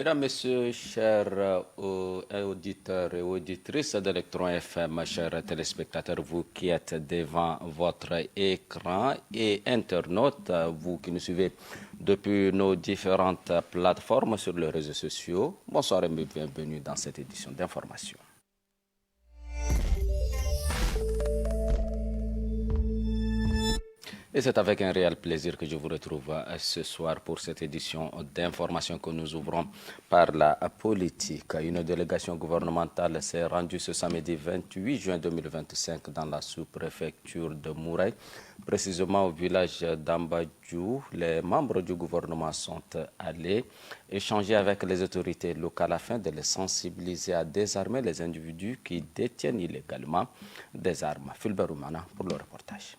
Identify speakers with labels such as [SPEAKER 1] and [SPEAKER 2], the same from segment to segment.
[SPEAKER 1] Mesdames, Messieurs, chers auditeurs et auditrices d'Electron FM, chers téléspectateurs, vous qui êtes devant votre écran et internautes, vous qui nous suivez depuis nos différentes plateformes sur les réseaux sociaux, bonsoir et bienvenue dans cette édition d'information. Et c'est avec un réel plaisir que je vous retrouve ce soir pour cette édition d'information que nous ouvrons par la politique. Une délégation gouvernementale s'est rendue ce samedi 28 juin 2025 dans la sous-préfecture de Mouraï, précisément au village d'Ambadjou. Les membres du gouvernement sont allés échanger avec les autorités locales afin de les sensibiliser à désarmer les individus qui détiennent illégalement des armes. Fulbert Oumana pour le reportage.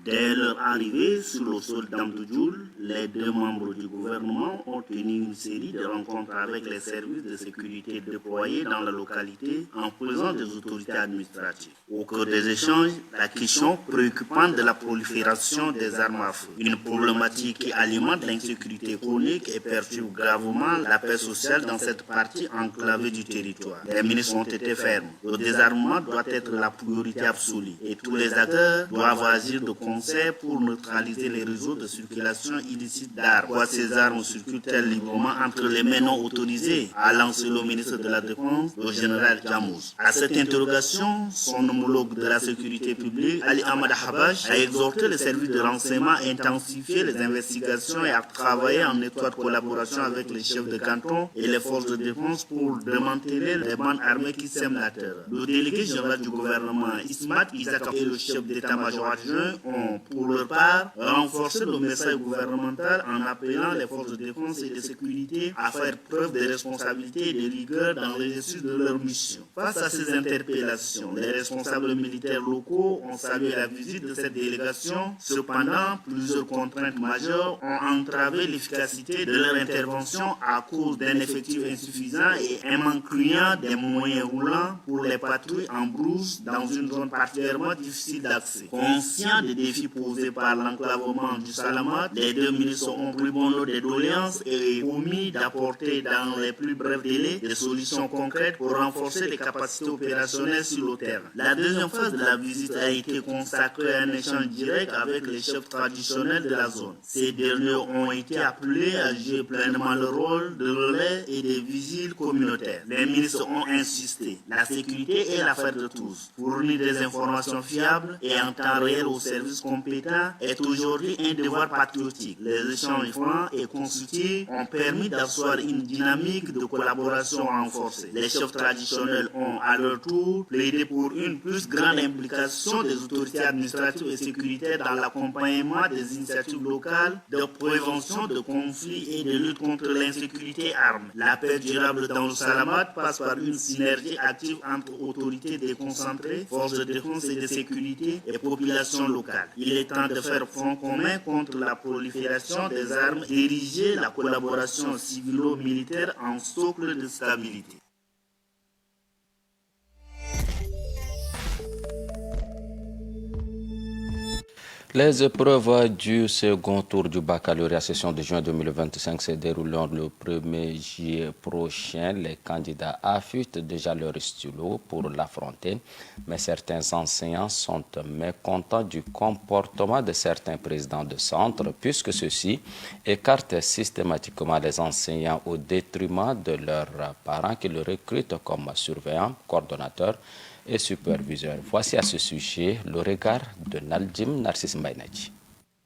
[SPEAKER 2] Dès leur arrivée sur le sol d'Amdoujoul, les deux membres du gouvernement ont tenu une série de rencontres avec les services de sécurité déployés dans la localité en présence des autorités administratives. Au cours des échanges, la question préoccupante de la prolifération des armes à feu, une problématique qui alimente l'insécurité chronique et perturbe gravement la paix sociale dans cette partie enclavée du territoire. Les ministres ont été fermes. Le désarmement doit être la priorité absolue et tous les acteurs doivent agir de concert pour neutraliser les réseaux de circulation illicite d'armes. Pourquoi ces armes circulent-elles librement entre les mains non autorisées, a lancé le ministre de la Défense, le général Jamous. À cette interrogation, son homologue de la sécurité publique, Ali Ahmad Habash, a exhorté les services de renseignement à intensifier les investigations et à travailler en étroite collaboration avec les chefs de canton et les forces de défense pour démanteler les bandes armées qui sèment la terreur. Le délégué général du gouvernement, Ismat Isaac, et le chef d'état-major adjoint ont, pour leur part, renforcé le message gouvernemental en appelant les forces de défense et de sécurité à faire preuve de responsabilité et de rigueur dans l'exercice de leur mission. Face à ces interpellations, les responsables militaires locaux ont salué la visite de cette délégation. Cependant, plusieurs contraintes majeures ont entravé l'efficacité de leur intervention à cause d'un effectif insuffisant et un manque criant des moyens roulants pour les patrouilles en brousse dans une zone particulièrement difficile d'accès. Conscients des défis posés par l'enclavement du Salamat, les deux ministres ont pris bon note des doléances et promis d'apporter dans les plus brefs délais des solutions concrètes pour renforcer les capacités opérationnelles sur le terrain. La deuxième phase de la visite a été consacrée à un échange direct avec les chefs traditionnels de la zone. Ces derniers ont été appelés à jouer pleinement le rôle de relais et de vigiles communautaires. Les ministres ont insisté. La sécurité est l'affaire de tous. Fournir des informations fiables et en temps réel aux services compétents est aujourd'hui un devoir patriotique. Les échanges francs et constructifs ont permis d'asseoir une dynamique de collaboration renforcée. Les chefs traditionnels ont à leur tour plaidé pour une plus grande implication des autorités administratives et sécuritaires dans l'accompagnement des initiatives locales de prévention de conflits et de lutte contre l'insécurité armée. La paix durable dans le Salamat passe par une synergie active entre autorités déconcentrées, forces de défense et de sécurité et populations locales. Il est temps de faire front commun contre la prolifération des armes et d'ériger la collaboration civilo-militaire en socle de stabilité.
[SPEAKER 1] Les épreuves du second tour du baccalauréat session de juin 2025 se dérouleront le 1er juillet prochain. Les candidats affûtent déjà leur stylo pour l'affronter, mais certains enseignants sont mécontents du comportement de certains présidents de centre, puisque ceux-ci écartent systématiquement les enseignants au détriment de leurs parents qui le recrutent comme surveillants, coordonnateurs et superviseurs. Voici à ce sujet le regard de Naldim Narcisse Mbaïnadji.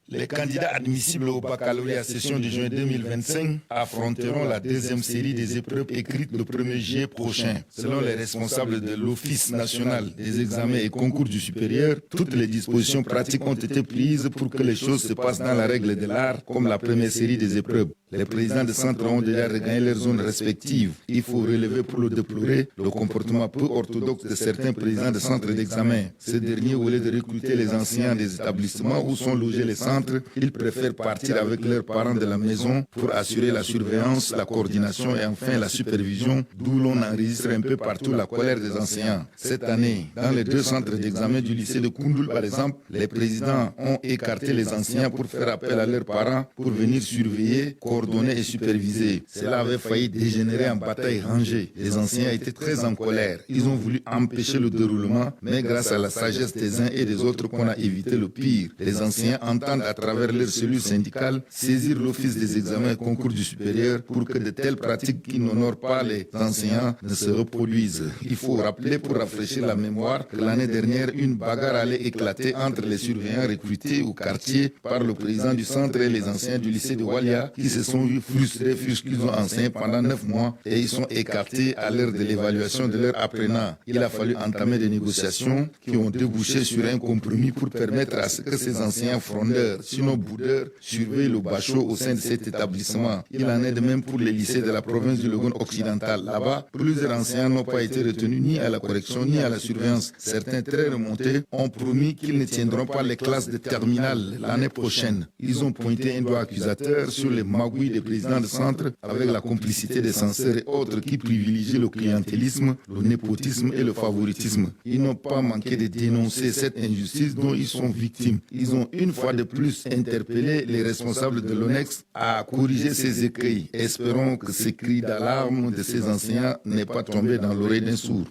[SPEAKER 3] Les candidats admissibles au baccalauréat session de juin 2025 affronteront la deuxième série des épreuves écrites le 1er juillet prochain. Selon les responsables de l'Office national des examens et concours du supérieur, toutes les dispositions pratiques ont été prises pour que les choses se passent dans la règle de l'art, comme la première série des épreuves. Les présidents de centres ont déjà regagné leurs zones respectives. Il faut relever pour le déplorer le comportement peu orthodoxe de certains présidents de centres d'examen. Ces derniers, au lieu de recruter les enseignants des établissements où sont logés les centres, ils préfèrent partir avec leurs parents de la maison pour assurer la surveillance, la coordination et enfin la supervision, d'où l'on enregistre un peu partout la colère des enseignants. Cette année, dans les deux centres d'examen du lycée de Koundoul, par exemple, les présidents ont écarté les enseignants pour faire appel à leurs parents pour venir surveiller, coordonner coordonnée et supervisée. Cela avait failli dégénérer en bataille rangée. Les anciens étaient très en colère. Ils ont voulu empêcher le déroulement, mais grâce à la sagesse des uns et des autres qu'on a évité le pire. Les anciens entendent à travers leurs cellules syndicales saisir l'office des examens et concours du supérieur pour que de telles pratiques qui n'honorent pas les enseignants ne se reproduisent. Il faut rappeler pour rafraîchir la mémoire que l'année dernière, une bagarre allait éclater entre les surveillants recrutés au quartier par le président du centre et les anciens du lycée de Walia qui se sont vus frustrés puisqu'ils ont enseigné pendant 9 mois et ils sont écartés à l'heure de l'évaluation de leurs apprenants. Il a fallu entamer des négociations qui ont débouché sur un compromis pour permettre à ce que ces anciens frondeurs, sinon boudeurs, surveillent le bachot au sein de cet établissement. Il en est de même pour les lycées de la province du Logone occidental. Là-bas, plusieurs anciens n'ont pas été retenus ni à la correction ni à la surveillance. Certains très remontés ont promis qu'ils ne tiendront pas les classes de terminale l'année prochaine. Ils ont pointé un doigt accusateur sur les magouilles des présidents de centre avec la complicité des censeurs et autres qui privilégient le clientélisme, le népotisme et le favoritisme. Ils n'ont pas manqué de dénoncer cette injustice dont ils sont victimes. Ils ont une fois de plus interpellé les responsables de l'ONEX à corriger ces écueils. Espérons que ces cris d'alarme de ces enseignants n'aient pas tombé dans l'oreille d'un sourd.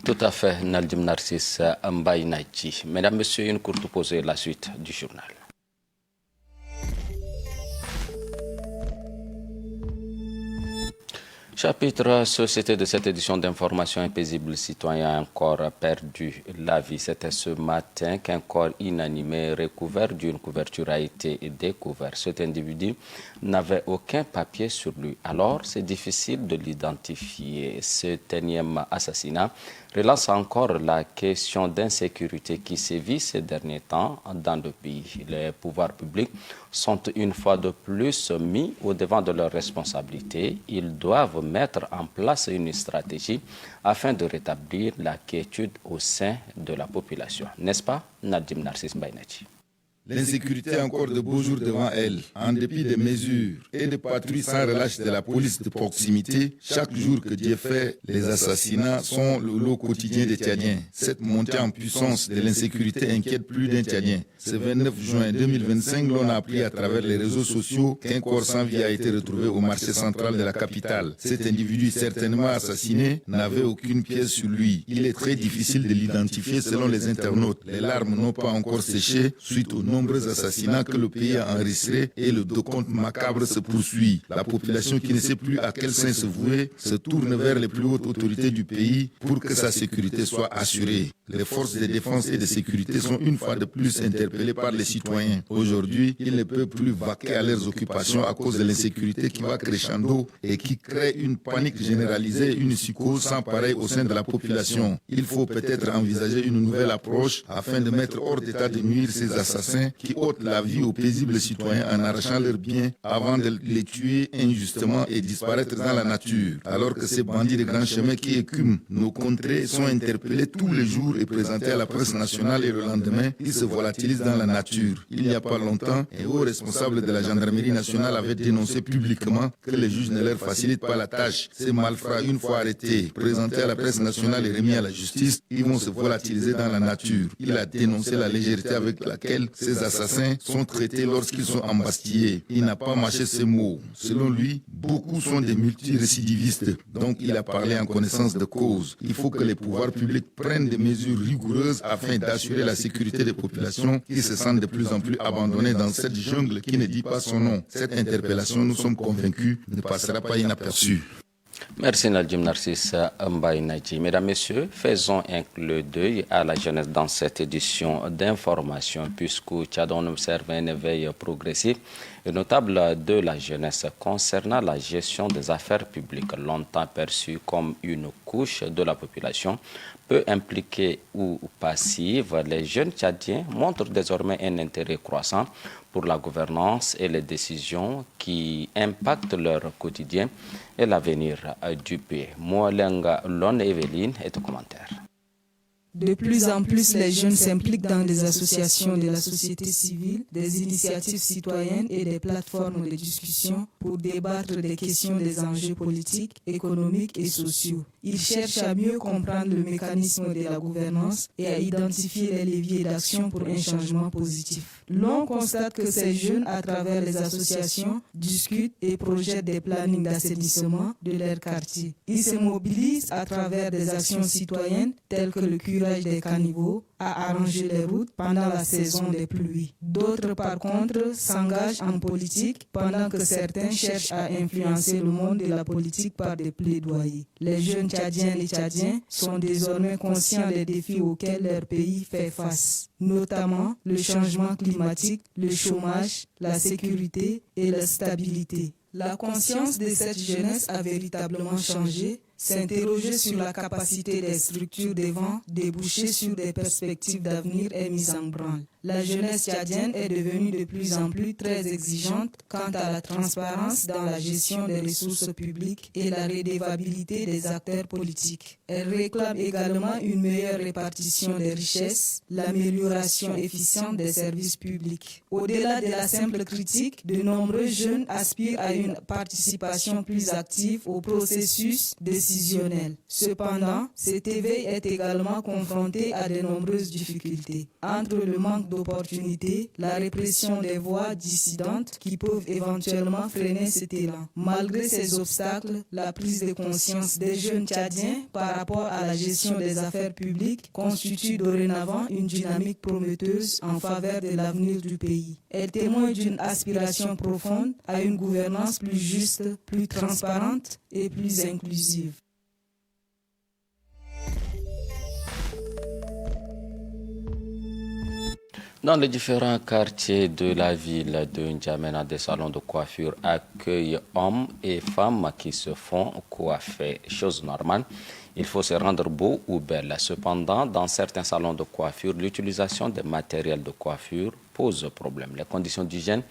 [SPEAKER 1] Tout à fait, Naldim Narcisse Mbaye Naïti. Mesdames, Messieurs, une courte pause et la suite du journal. Chapitre Société de cette édition d'information, un paisible citoyen a encore perdu la vie. C'était ce matin qu'un corps inanimé recouvert d'une couverture a été découvert. Cet individu n'avait aucun papier sur lui. Alors, c'est difficile de l'identifier. Cet énième assassinat relance encore la question d'insécurité qui sévit ces derniers temps dans le pays. Les pouvoirs publics sont une fois de plus mis au devant de leurs responsabilités. Ils doivent mettre en place une stratégie afin de rétablir la quiétude au sein de la population. N'est-ce pas, Nadim Narcisse Mbaye Naïti?
[SPEAKER 3] L'insécurité a encore de beaux jours devant elle. En dépit des mesures et des patrouilles sans relâche de la police de proximité, chaque jour que Dieu fait, les assassinats sont le lot quotidien des Tchadiens. Cette montée en puissance de l'insécurité inquiète plus d'un Tchadien. Ce 29 juin 2025, l'on a appris à travers les réseaux sociaux qu'un corps sans vie a été retrouvé au marché central de la capitale. Cet individu certainement assassiné n'avait aucune pièce sur lui. Il est très difficile de l'identifier selon les internautes. Les larmes n'ont pas encore séché suite aux nombreux assassinats que le pays a enregistrés et le décompte macabre se poursuit. La population qui ne sait plus à quel sein se vouer se tourne vers les plus hautes autorités du pays pour que sa sécurité soit assurée. Les forces de défense et de sécurité sont une fois de plus interpellées par les citoyens. Aujourd'hui, ils ne peuvent plus vaquer à leurs occupations à cause de l'insécurité qui va crescendo et qui crée une panique généralisée, une psychose sans pareil au sein de la population. Il faut peut-être envisager une nouvelle approche afin de mettre hors d'état de nuire ces assassins qui ôtent la vie aux paisibles citoyens en arrachant leurs biens avant de les tuer injustement et disparaître dans la nature. Alors que ces bandits de grands chemins qui écument nos contrées sont interpellés tous les jours et présentés à la presse nationale et le lendemain, ils se volatilisent dans la nature. Il n'y a pas longtemps, un haut responsable de la gendarmerie nationale avait dénoncé publiquement que les juges ne leur facilitent pas la tâche. Ces malfrats, une fois arrêtés, présentés à la presse nationale et remis à la justice, ils vont se volatiliser dans la nature. Il a dénoncé la légèreté avec laquelle ces assassins sont traités lorsqu'ils sont embastillés. Il n'a pas mâché ces mots. Selon lui, beaucoup sont des multirécidivistes. Donc il a parlé en connaissance de cause. Il faut que les pouvoirs publics prennent des mesures rigoureuses afin d'assurer la sécurité des populations qui se sentent de plus en plus abandonnées dans cette jungle qui ne dit pas son nom. Cette interpellation, nous sommes convaincus, ne passera pas inaperçue.
[SPEAKER 1] Merci Nadim Narcisse Mbaye Naïti. Mesdames, Messieurs, faisons le deuil à la jeunesse dans cette édition d'information puisque Tchad on observe un éveil progressif et notable de la jeunesse concernant la gestion des affaires publiques, longtemps perçue comme une couche de la population, peu impliquée ou passive. Les jeunes Tchadiens montrent désormais un intérêt croissant pour la gouvernance et les décisions qui impactent leur quotidien et l'avenir du pays. Moalenga Lone Evelyne est au commentaire.
[SPEAKER 4] De plus en plus, les jeunes s'impliquent dans des associations de la société civile, des initiatives citoyennes et des plateformes de discussion pour débattre des questions des enjeux politiques, économiques et sociaux. Ils cherchent à mieux comprendre le mécanisme de la gouvernance et à identifier les leviers d'action pour un changement positif. L'on constate que ces jeunes, à travers les associations, discutent et projettent des plannings d'assainissement de leur quartier. Ils se mobilisent à travers des actions citoyennes telles que le curage des caniveaux, à arranger les routes pendant la saison des pluies. D'autres, par contre, s'engagent en politique pendant que certains cherchent à influencer le monde de la politique par des plaidoyers. Les jeunes Tchadiens et Tchadiens sont désormais conscients des défis auxquels leur pays fait face, notamment le changement climatique, le chômage, la sécurité et la stabilité. La conscience de cette jeunesse a véritablement changé. S'interroger sur la capacité des structures devant déboucher sur des perspectives d'avenir est mise en branle. La jeunesse tchadienne est devenue de plus en plus très exigeante quant à la transparence dans la gestion des ressources publiques et la redevabilité des acteurs politiques. Elle réclame également une meilleure répartition des richesses, l'amélioration efficiente des services publics. Au-delà de la simple critique, de nombreux jeunes aspirent à une participation plus active au processus décisionnel. Cependant, cet éveil est également confronté à de nombreuses difficultés. Entre le manque d'opportunités, la répression des voix dissidentes qui peuvent éventuellement freiner cet élan. Malgré ces obstacles, la prise de conscience des jeunes Tchadiens par rapport à la gestion des affaires publiques constitue dorénavant une dynamique prometteuse en faveur de l'avenir du pays. Elle témoigne d'une aspiration profonde à une gouvernance plus juste, plus transparente et plus inclusive.
[SPEAKER 1] Dans les différents quartiers de la ville de N'Djamena, des salons de coiffure accueillent hommes et femmes qui se font coiffer. Chose normale, il faut se rendre beau ou belle. Cependant, dans certains salons de coiffure, l'utilisation des matériels de coiffure pose problème. Les conditions d'hygiène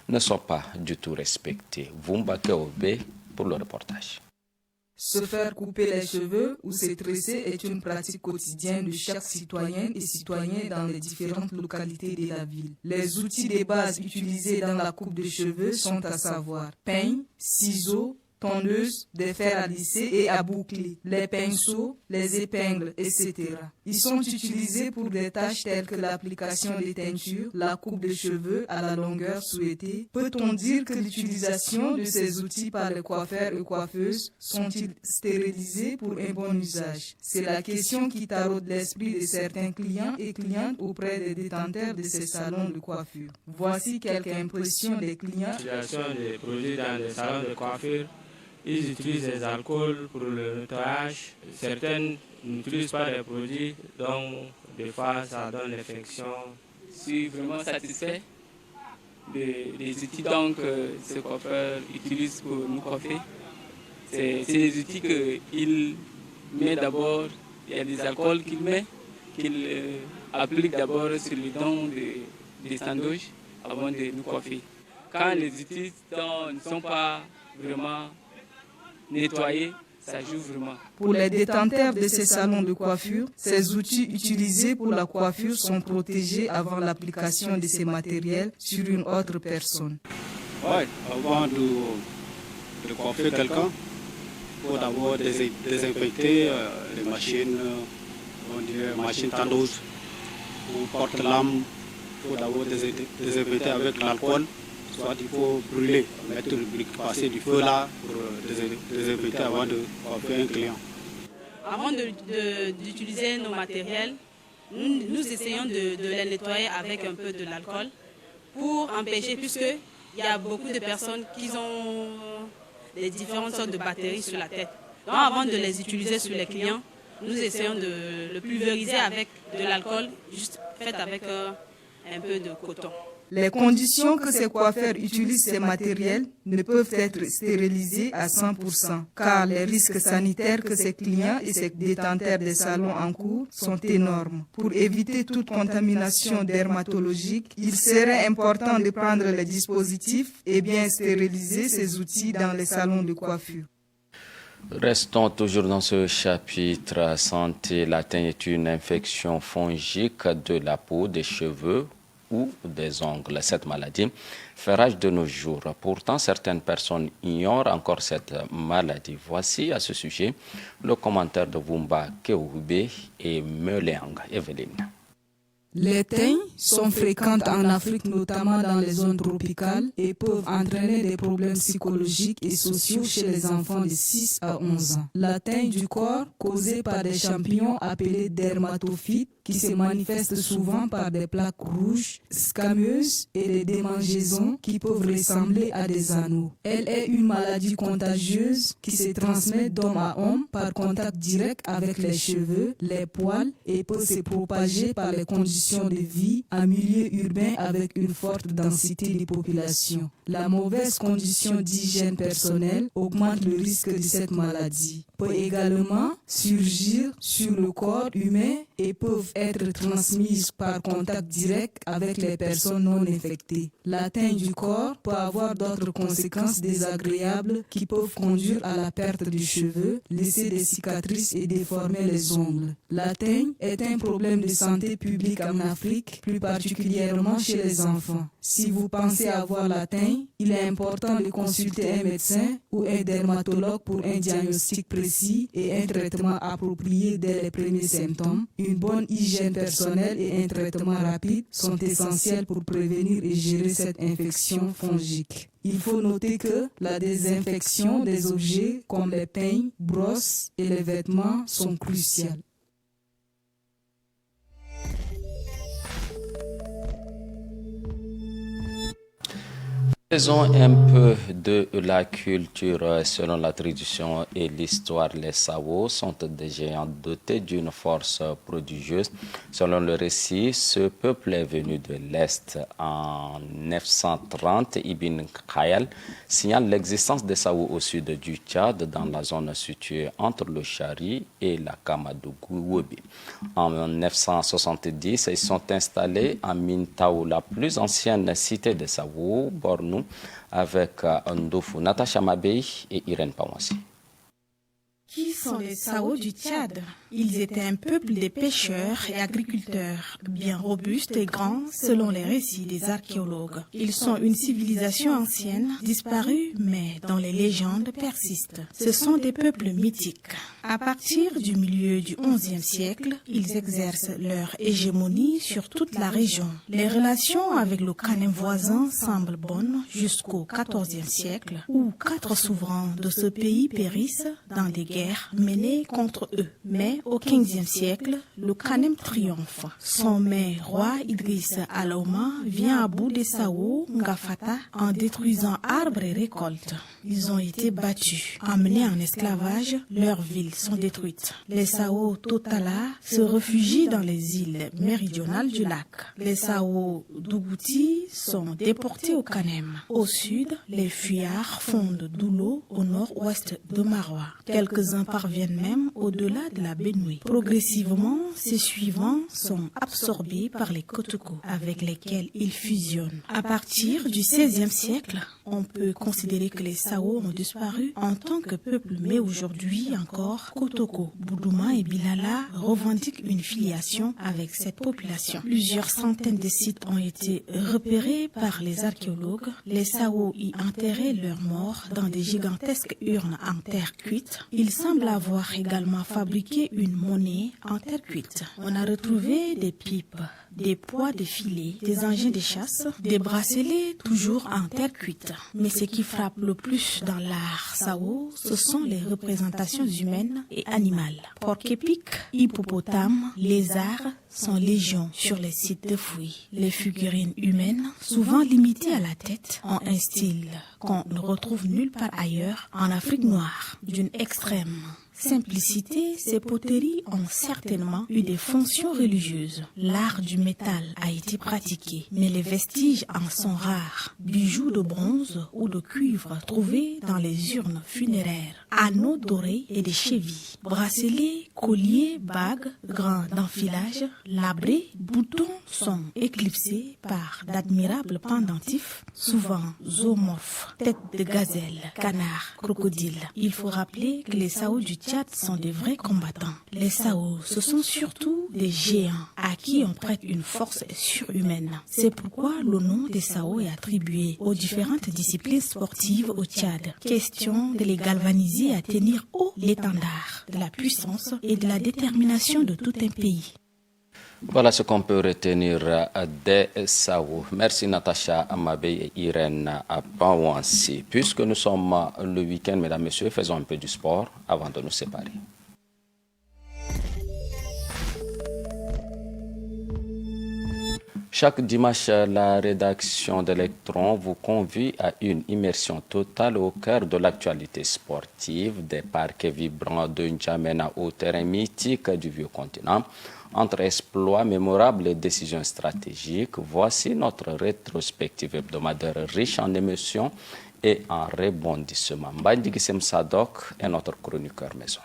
[SPEAKER 1] ne sont pas du tout respectées. Vumba Keobe pour le reportage.
[SPEAKER 4] Se faire couper les cheveux ou se tresser est une pratique quotidienne de chaque citoyenne et citoyen dans les différentes localités de la ville. Les outils de base utilisés dans la coupe de cheveux sont à savoir peigne, ciseaux, tondeuse, des fers à lisser et à boucler, les pinceaux, les épingles, etc. Ils sont utilisés pour des tâches telles que l'application des teintures, la coupe de cheveux à la longueur souhaitée. Peut-on dire que l'utilisation de ces outils par les coiffeurs et coiffeuses sont-ils stérilisés pour un bon usage? C'est la question qui taraude l'esprit de certains clients et clientes auprès des détenteurs de ces salons de coiffure. Voici quelques impressions des clients.
[SPEAKER 5] L'utilisation des produits dans les salons de coiffure. Ils utilisent des alcools pour le nettoyage. Certaines n'utilisent pas des produits, donc des fois ça donne l'infection.
[SPEAKER 6] Je suis vraiment satisfait des outils que ce coiffeur utilise pour nous coiffer. C'est des outils qu'il met d'abord, il y a des alcools qu'il applique d'abord sur les dents des sandwichs avant de nous coiffer. Quand les outils ne sont pas vraiment nettoyer, ça joue vraiment.
[SPEAKER 4] Pour les détenteurs de ces salons de coiffure, ces outils utilisés pour la coiffure sont protégés avant l'application de ces matériels sur une autre personne.
[SPEAKER 7] Oui, avant de coiffer quelqu'un, il faut d'abord désinfecter les machines, on dirait machine tendeuse ou porte-lame. Il faut d'abord désinfecter avec l'alcool. Soit il faut brûler, mettre le brique, passer du feu là pour désinfecter avant de coiffer un client.
[SPEAKER 8] Avant d'utiliser nos matériels, nous essayons de les nettoyer avec un peu de l'alcool pour empêcher, puisqu'il y a beaucoup de personnes qui ont des différentes sortes de bactéries sur la tête. Donc avant de les utiliser sur les clients, nous essayons de le pulvériser avec de l'alcool, juste fait avec un peu de coton.
[SPEAKER 4] Les conditions que ces coiffeurs utilisent ces matériels ne peuvent être stérilisées à 100%, car les risques sanitaires que ces clients et ces détenteurs des salons encourent sont énormes. Pour éviter toute contamination dermatologique, il serait important de prendre les dispositifs et bien stériliser ces outils dans les salons de coiffure.
[SPEAKER 1] Restons toujours dans ce chapitre santé. La teigne est une infection fongique de la peau, des cheveux ou des ongles. Cette maladie fait rage de nos jours. Pourtant, certaines personnes ignorent encore cette maladie. Voici à ce sujet le commentaire de Wumba Keoube et Meleang. Evelyne.
[SPEAKER 4] Les teignes sont fréquentes en Afrique, notamment dans les zones tropicales, et peuvent entraîner des problèmes psychologiques et sociaux chez les enfants de 6 à 11 ans. La teigne du corps, causée par des champignons appelés dermatophytes, qui se manifestent souvent par des plaques rouges, scameuses et des démangeaisons qui peuvent ressembler à des anneaux. Elle est une maladie contagieuse qui se transmet d'homme à homme par contact direct avec les cheveux, les poils et peut se propager par les conditions de vie en milieu urbain avec une forte densité de population. La mauvaise condition d'hygiène personnelle augmente le risque de cette maladie. Peut également surgir sur le corps humain et peuvent être transmises par contact direct avec les personnes non infectées. La teigne du corps peut avoir d'autres conséquences désagréables qui peuvent conduire à la perte de cheveux, laisser des cicatrices et déformer les ongles. La teigne est un problème de santé publique en Afrique, plus particulièrement chez les enfants. Si vous pensez avoir la teigne, il est important de consulter un médecin ou un dermatologue pour un diagnostic précis et un traitement approprié dès les premiers symptômes. Une bonne hygiène personnelle et un traitement rapide sont essentiels pour prévenir et gérer cette infection fongique. Il faut noter que la désinfection des objets comme les peignes, brosses et les vêtements sont cruciales.
[SPEAKER 1] Faisons un peu de la culture. Selon la tradition et l'histoire, les Sawo sont des géants dotés d'une force prodigieuse. Selon le récit, ce peuple est venu de l'Est en 930. Ibn Khayal signale l'existence des Sawo au sud du Tchad, dans la zone située entre le Chari et la Kamadougou-Wobi. En 970, ils sont installés à Mintao, la plus ancienne cité des Sawo, Bornou, avec Ndofu, Natacha Mabey et Irène Pawassi.
[SPEAKER 9] Qui sont les Sawo du Tchad? Ils étaient un peuple de pêcheurs et agriculteurs, bien robustes et grands selon les récits des archéologues. Ils sont une civilisation ancienne, disparue, mais dont les légendes persistent. Ce sont des peuples mythiques. À partir du milieu du XIe siècle, ils exercent leur hégémonie sur toute la région. Les relations avec le Kanem voisin semblent bonnes jusqu'au XIVe siècle, où 4 souverains de ce pays périssent dans des guerres menées contre eux. Mais au XVe siècle, le Kanem triomphe. Son mère, roi Idriss Alaouma, vient à bout des Sawo, Ngafata, en détruisant arbres et récoltes. Ils ont été battus. Emmenés en esclavage, leurs villes sont détruites. Les Sawo Totala se réfugient dans les îles méridionales du lac. Les Sawo d'Ougouti sont déportés au Kanem. Au sud, les fuyards fondent Doulo au nord-ouest de Maroua. Quelques-uns parviennent même au-delà de la Benoué. Progressivement, ces suivants sont absorbés par les Kotoko, avec lesquels ils fusionnent. À partir du XVIe siècle, on peut considérer que les Sawo ont disparu en tant que peuple, mais aujourd'hui encore, Kotoko, Boudouma et Bilala revendiquent une filiation avec cette population. Plusieurs centaines de sites ont été repérés par les archéologues. Les Sawo y enterraient leurs morts dans des gigantesques urnes en terre cuite. Ils semblent avoir également fabriqué une monnaie en terre cuite. On a retrouvé des pipes, des poids de filets, des engins de chasse, des bracelets toujours en terre cuite. Mais ce qui frappe le plus dans l'art Sawo, ce sont les représentations humaines et animales. Porc-épic, hippopotame, lézards sont légion sur les sites de fouilles. Les figurines humaines, souvent limitées à la tête, ont un style qu'on ne retrouve nulle part ailleurs en Afrique noire, d'une extrême simplicité, ces poteries ont certainement eu des fonctions religieuses. L'art du métal a été pratiqué, mais les vestiges en sont rares. Bijoux de bronze ou de cuivre trouvés dans les urnes funéraires, anneaux dorés et des chevilles, bracelets, colliers, bagues, grands d'enfilage, labrés, boutons sont éclipsés par d'admirables pendentifs, souvent zoomorphes, têtes de gazelle, canards, crocodiles. Il faut rappeler que les Sao du Tchad sont des vrais combattants. Les Sao, ce sont surtout des géants à qui on prête une force surhumaine. C'est pourquoi le nom des Sao est attribué aux différentes disciplines sportives au Tchad. Question de les galvaniser à tenir haut l'étendard de la puissance et de la détermination de tout un pays.
[SPEAKER 1] Voilà ce qu'on peut retenir des Sao. Merci Natacha Amabe et Irène Abawansi. Puisque nous sommes le week-end, mesdames, messieurs, faisons un peu du sport avant de nous séparer. Chaque dimanche, la rédaction d'Electron vous convie à une immersion totale au cœur de l'actualité sportive, des parquets vibrants de N'Djamena au terrain mythique du vieux continent. Entre exploits mémorables et décisions stratégiques, voici notre rétrospective hebdomadaire riche en émotions et en rebondissements. Bandigisem Sadok est notre chroniqueur maison.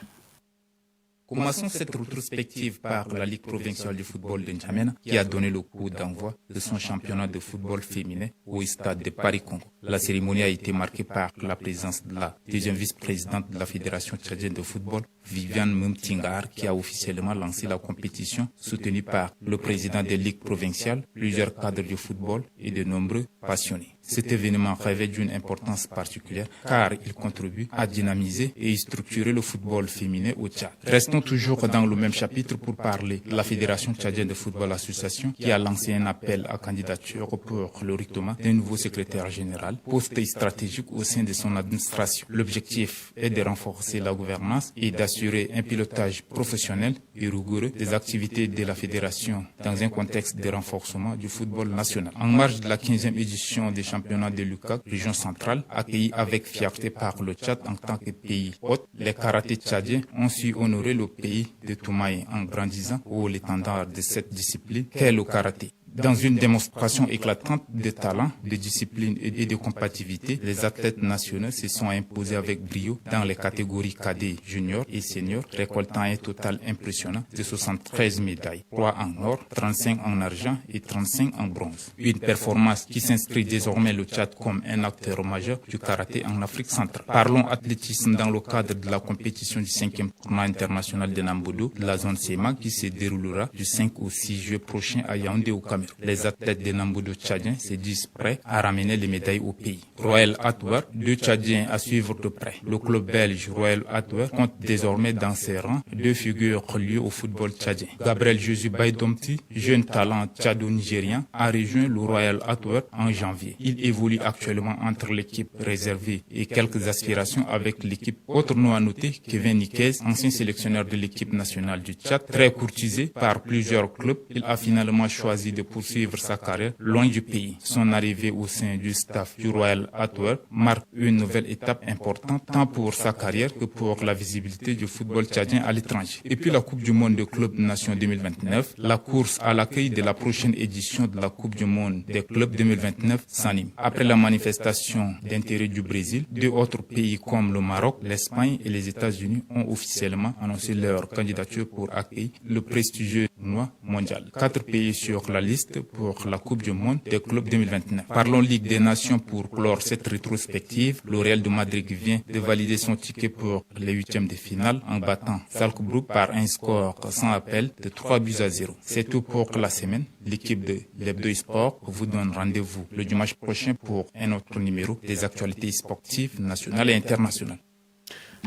[SPEAKER 10] Commençons cette rétrospective par la Ligue provinciale du football de N'Djamena qui a donné le coup d'envoi de son championnat de football féminin au stade de Paris-Congo. La cérémonie a été marquée par la présence de la deuxième vice-présidente de la Fédération tchadienne de football, Viviane Mumtingar, qui a officiellement lancé la compétition soutenue par le président des ligues provinciales, plusieurs cadres du football et de nombreux passionnés. Cet événement revêt d'une importance particulière car il contribue à dynamiser et structurer le football féminin au Tchad. Restons toujours dans le même chapitre pour parler de la Fédération tchadienne de football association qui a lancé un appel à candidature pour le recrutement d'un nouveau secrétaire général, poste stratégique au sein de son administration. L'objectif est de renforcer la gouvernance et d'assurer un pilotage professionnel et rigoureux des activités de la fédération dans un contexte de renforcement du football national. En marge de la 15e édition des championnats de l'UCAC, région centrale, accueilli avec fierté par le Tchad en tant que pays hôte, les karatés tchadiens ont su honorer le pays de Toumaï en grandissant au l'étendard de cette discipline qu'est le karaté. Dans une démonstration éclatante de talent, de discipline et de compatibilité, les athlètes nationaux se sont imposés avec brio dans les catégories cadets, juniors et seniors, récoltant un total impressionnant de 73 médailles, 3 en or, 35 en argent et 35 en bronze. Une performance qui s'inscrit désormais le Tchad comme un acteur majeur du karaté en Afrique centrale. Parlons athlétisme dans le cadre de la compétition du 5e tournoi international de Nambodo, de la zone SEMA qui se déroulera du 5 au 6 juillet prochain à Yaoundé au Cameroun. Les athlètes de Nambodo tchadiens se disent prêts à ramener les médailles au pays. Royal Antwerp, 2 Tchadiens à suivre de près. Le club belge Royal Antwerp compte désormais dans ses rangs 2 figures liées au football tchadien. Gabriel Jésus Baidomti, jeune talent tchado-nigérien, a rejoint le Royal Antwerp en janvier. Il évolue actuellement entre l'équipe réservée et quelques aspirations avec l'équipe. Autre nom à noter, Kevin Nikez, ancien sélectionneur de l'équipe nationale du Tchad, très courtisé par plusieurs clubs, il a finalement choisi de poursuivre sa carrière loin du pays. Son arrivée au sein du staff du Royal Antwerp marque une nouvelle étape importante tant pour sa carrière que pour la visibilité du football tchadien à l'étranger. Et puis la Coupe du Monde de Clubs Nations 2029, la course à l'accueil de la prochaine édition de la Coupe du Monde des clubs 2029 s'anime. Après la manifestation d'intérêt du Brésil, 2 autres pays comme le Maroc, l'Espagne et les États-Unis ont officiellement annoncé leur candidature pour accueillir le prestigieux tournoi mondial. 4 pays sur la liste pour la Coupe du Monde des clubs 2029. Parlons Ligue des Nations pour clore cette rétrospective. Le Real de Madrid vient de valider son ticket pour les 8e de finale en battant Salzbourg par un score sans appel de 3-0. C'est tout pour la semaine. L'équipe de l'Hebdo Sport vous donne rendez-vous le dimanche prochain pour un autre numéro des actualités sportives nationales et internationales.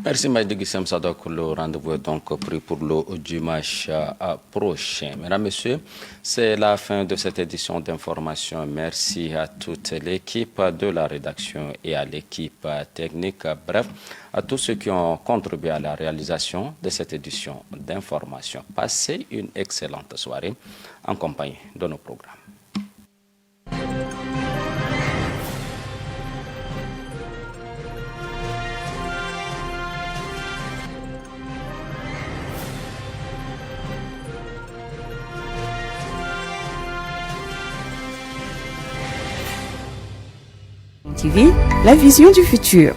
[SPEAKER 1] Merci Maïdegui Sadok. Le rendez-vous est donc pris pour le dimanche prochain. Mesdames, Messieurs, c'est la fin de cette édition d'information. Merci à toute l'équipe de la rédaction et à l'équipe technique. Bref, à tous ceux qui ont contribué à la réalisation de cette édition d'information. Passez une excellente soirée en compagnie de nos programmes.
[SPEAKER 11] TV, la vision du futur.